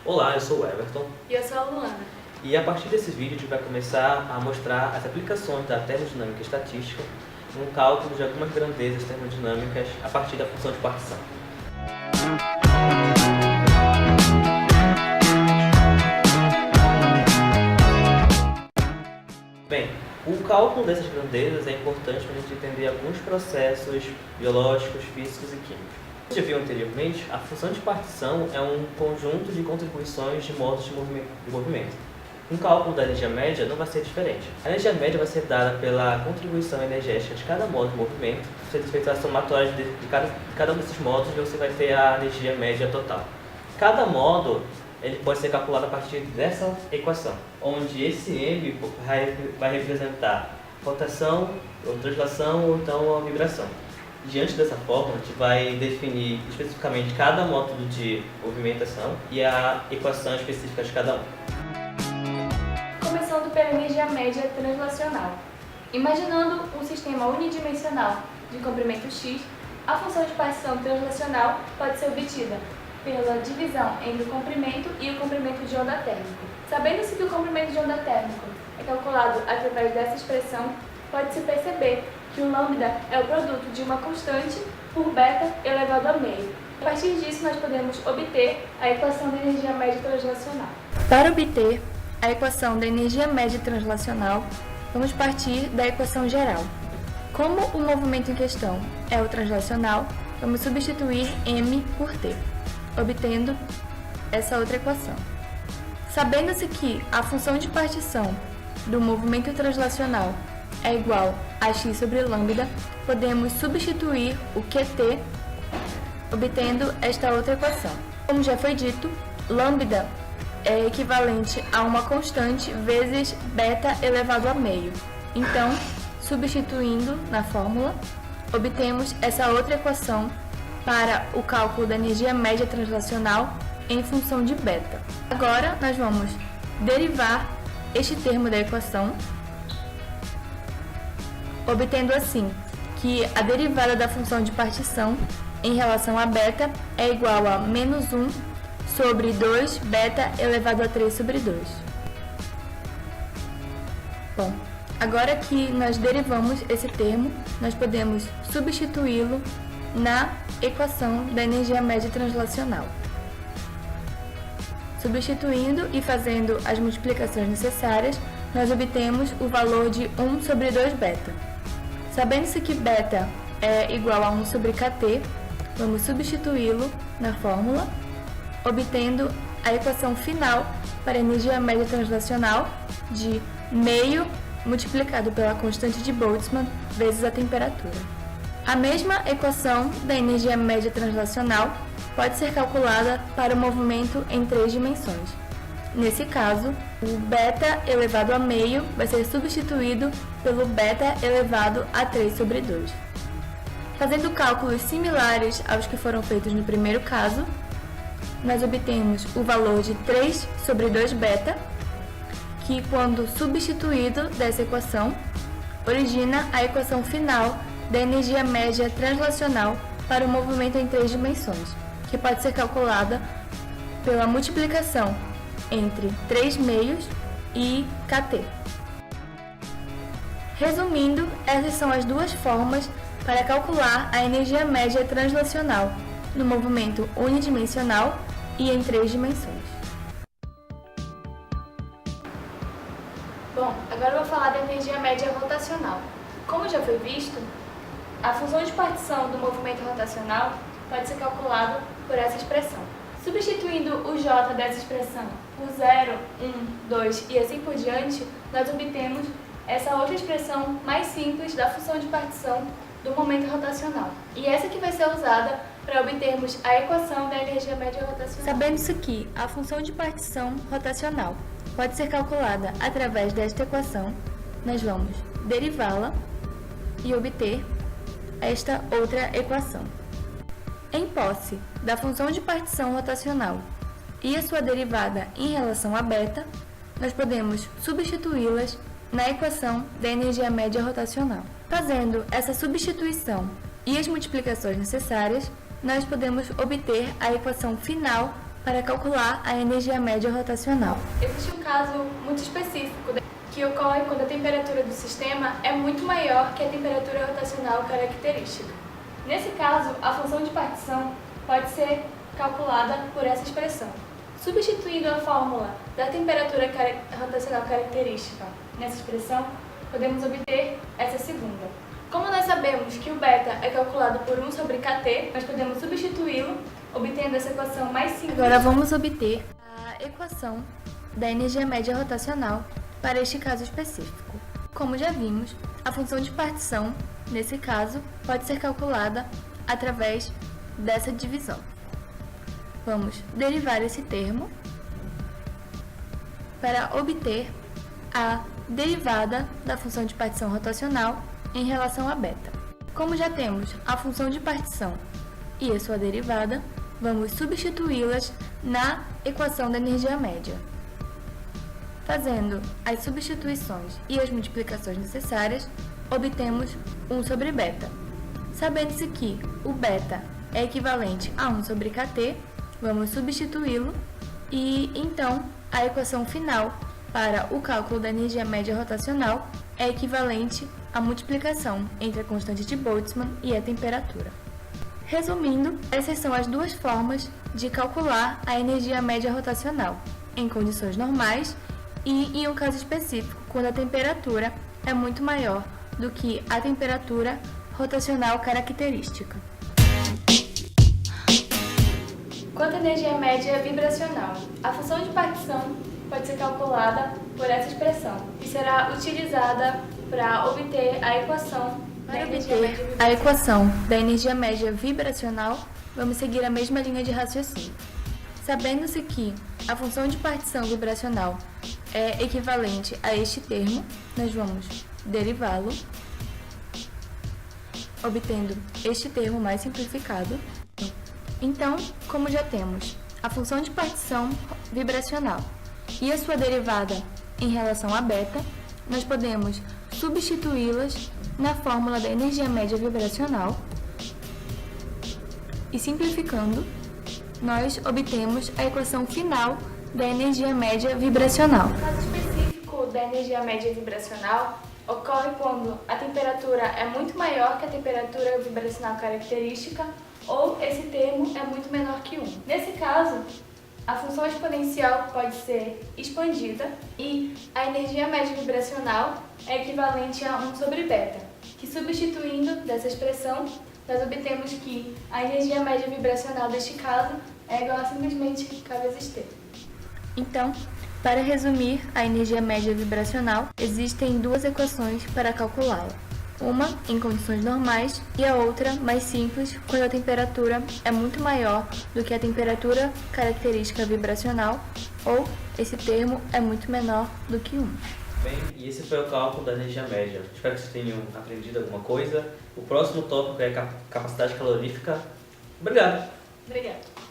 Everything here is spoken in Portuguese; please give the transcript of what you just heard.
Olá, eu sou o Everton. E eu sou a Luana. E a partir desse vídeo a gente vai começar a mostrar as aplicações da termodinâmica estatística no cálculo de algumas grandezas termodinâmicas a partir da função de partição. Bem, o cálculo dessas grandezas é importante para a gente entender alguns processos biológicos, físicos e químicos. Como você já viu anteriormente, a função de partição é um conjunto de contribuições de modos de movimento. Um cálculo da energia média não vai ser diferente. A energia média vai ser dada pela contribuição energética de cada modo de movimento. Você feita a somatória de cada um desses modos e você vai ter a energia média total. Cada modo ele pode ser calculado a partir dessa equação, onde esse M vai representar rotação, ou translação, ou então a vibração. Diante dessa forma, a gente vai definir especificamente cada módulo de movimentação e a equação específica de cada um. Começando pela energia média translacional. Imaginando um sistema unidimensional de comprimento x, a função de partição translacional pode ser obtida pela divisão entre o comprimento e o comprimento de onda térmico. Sabendo-se que o comprimento de onda térmico é calculado através dessa expressão, pode-se perceber que o lambda é o produto de uma constante por beta elevado a meio. A partir disso, nós podemos obter a equação da energia média translacional. Para obter a equação da energia média translacional, vamos partir da equação geral. Como o movimento em questão é o translacional, vamos substituir m por t, obtendo essa outra equação. Sabendo-se que a função de partição do movimento translacional é igual a x sobre lambda, podemos substituir o QT, obtendo esta outra equação. Como já foi dito, lambda é equivalente a uma constante vezes beta elevado a meio. Então, substituindo na fórmula, obtemos essa outra equação para o cálculo da energia média translacional em função de beta. Agora, nós vamos derivar este termo da equação, obtendo assim que a derivada da função de partição em relação a beta é igual a menos 1 sobre 2 beta elevado a 3 sobre 2. Bom, agora que nós derivamos esse termo, nós podemos substituí-lo na equação da energia média translacional. Substituindo e fazendo as multiplicações necessárias, nós obtemos o valor de 1 sobre 2 beta. Sabendo-se que beta é igual a 1 sobre kt, vamos substituí-lo na fórmula, obtendo a equação final para a energia média translacional de meio multiplicado pela constante de Boltzmann vezes a temperatura. A mesma equação da energia média translacional pode ser calculada para o movimento em 3 dimensões. Nesse caso, o beta elevado a meio vai ser substituído pelo beta elevado a 3 sobre 2. Fazendo cálculos similares aos que foram feitos no primeiro caso, nós obtemos o valor de 3 sobre 2 beta, que quando substituído dessa equação, origina a equação final da energia média translacional para o movimento em 3 dimensões, que pode ser calculada pela multiplicação entre 3 meios e kt. Resumindo, essas são as duas formas para calcular a energia média translacional no movimento unidimensional e em 3 dimensões. Bom, agora eu vou falar da energia média rotacional. Como já foi visto, a função de partição do movimento rotacional pode ser calculada por essa expressão. Substituindo o j dessa expressão por 0, 1, 2 e assim por diante, nós obtemos essa outra expressão mais simples da função de partição do momento rotacional. E essa que vai ser usada para obtermos a equação da energia média rotacional. Sabendo-se que a função de partição rotacional pode ser calculada através desta equação, nós vamos derivá-la e obter esta outra equação. Em posse da função de partição rotacional e a sua derivada em relação a beta, nós podemos substituí-las na equação da energia média rotacional. Fazendo essa substituição e as multiplicações necessárias, nós podemos obter a equação final para calcular a energia média rotacional. Existe um caso muito específico que ocorre quando a temperatura do sistema é muito maior que a temperatura rotacional característica. Nesse caso, a função de partição pode ser calculada por essa expressão. Substituindo a fórmula da temperatura rotacional característica nessa expressão, podemos obter essa segunda. Como nós sabemos que o beta é calculado por 1 sobre kT, nós podemos substituí-lo, obtendo essa equação mais simples. Agora vamos obter a equação da energia média rotacional para este caso específico. Como já vimos, a função de partição, nesse caso, pode ser calculada através dessa divisão. Vamos derivar esse termo para obter a derivada da função de partição rotacional em relação a beta. Como já temos a função de partição e a sua derivada, vamos substituí-las na equação da energia média. Fazendo as substituições e as multiplicações necessárias, obtemos 1 sobre beta. Sabendo-se que o beta é equivalente a 1 sobre kT, vamos substituí-lo e, então, a equação final para o cálculo da energia média rotacional é equivalente à multiplicação entre a constante de Boltzmann e a temperatura. Resumindo, essas são as duas formas de calcular a energia média rotacional, em condições normais e em um caso específico, quando a temperatura é muito maior do que a temperatura rotacional característica. Quanto à energia média vibracional, a função de partição pode ser calculada por essa expressão e será utilizada para obter a equação da energia média vibracional. A equação da energia média vibracional, vamos seguir a mesma linha de raciocínio. Sabendo-se que a função de partição vibracional é equivalente a este termo, nós vamos derivá-lo, obtendo este termo mais simplificado. Então, como já temos a função de partição vibracional e a sua derivada em relação a beta, nós podemos substituí-las na fórmula da energia média vibracional e, simplificando, nós obtemos a equação final da energia média vibracional. O caso específico da energia média vibracional ocorre quando a temperatura é muito maior que a temperatura vibracional característica ou esse termo é muito menor que 1. Nesse caso, a função exponencial pode ser expandida e a energia média vibracional é equivalente a 1 sobre beta, que substituindo dessa expressão, nós obtemos que a energia média vibracional deste caso é igual a simplesmente k vezes t. Então, para resumir a energia média vibracional, existem duas equações para calculá-la. Uma em condições normais e a outra mais simples quando a temperatura é muito maior do que a temperatura característica vibracional ou esse termo é muito menor do que 1. Bem, e esse foi o cálculo da energia média. Espero que vocês tenham aprendido alguma coisa. O próximo tópico é capacidade calorífica. Obrigado! Obrigada!